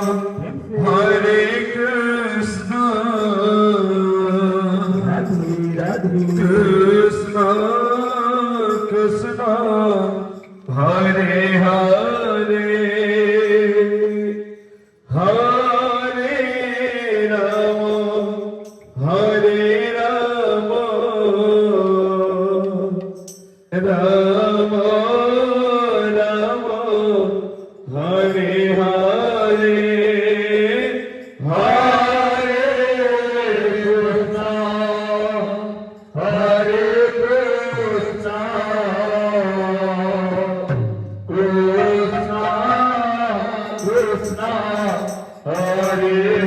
Hare Krishna, Krishna Krishna, Hare Hare, Hare Rama, Hare Rama, Rama Rama, Hare Hare, Hare Krishna, Hare Krishna, Krishna Krishna, Hare Hare, Hare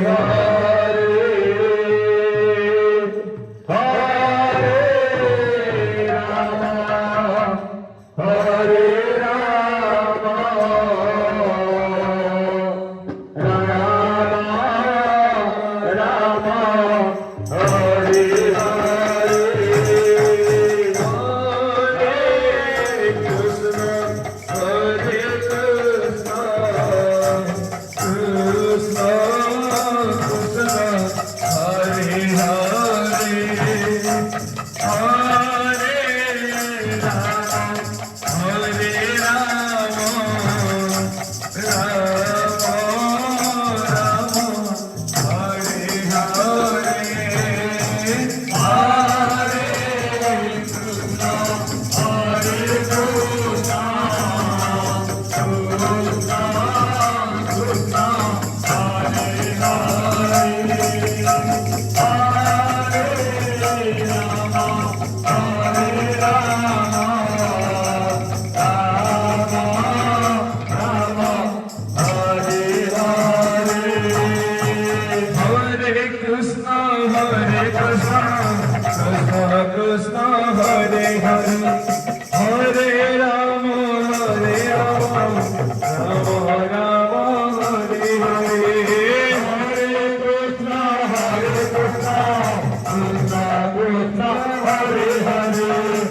Rama, Hare Rama, Rama Rama, Hare Hare, Hare Krishna, Hare Krishna, Krishna Krishna, Hare Hare, Hare Rama, Hare Rama, Rama Rama, Hare Hare, Hare Krishna, Hare Krishna, Krishna Krishna, Hare Hare,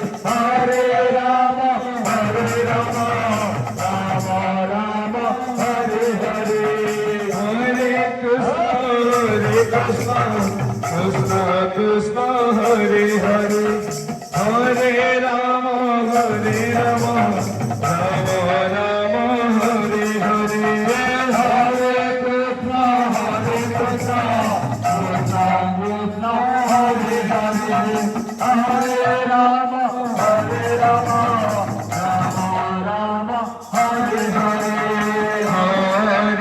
Hare Rama, Hare Rama, Rama Rama, Hare Hare, Hare Krishna, Hare Krishna, Krishna Krishna, Hare Hare, Hare Rama, Hare Rama, Rama Rama, Hare Hare, Hare Krishna, Hare Krishna, Krishna Krishna, Hare Hare, Hare Rama, Hare Rama, Rama Rama, Hare Hare, Hare Krishna, Hare Krishna, Krishna Krishna, Hare Hare, Hare Rama, Hare Rama, Rama Rama, Hare Hare, Hare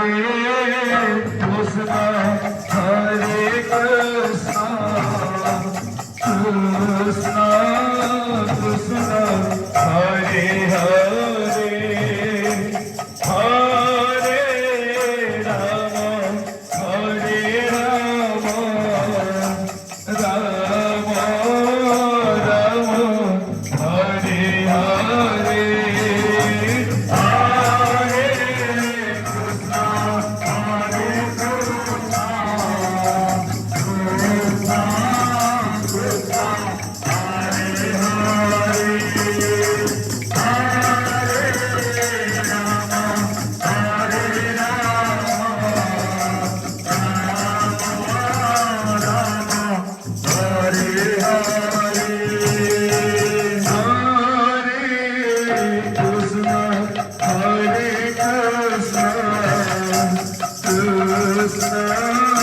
Krishna, Hare Krishna, Krishna Krishna, Hare Hare, Hare Rama, Hare Rama, Rama Rama, Hare Hare, Hare Krishna, Hare Krishna, Krishna Krishna, Hare Hare, Hare Rama, Hare Rama, Rama Rama, Hare Hare, Hare Krishna, Hare Krishna, Krishna Krishna, Hare Hare, Krishna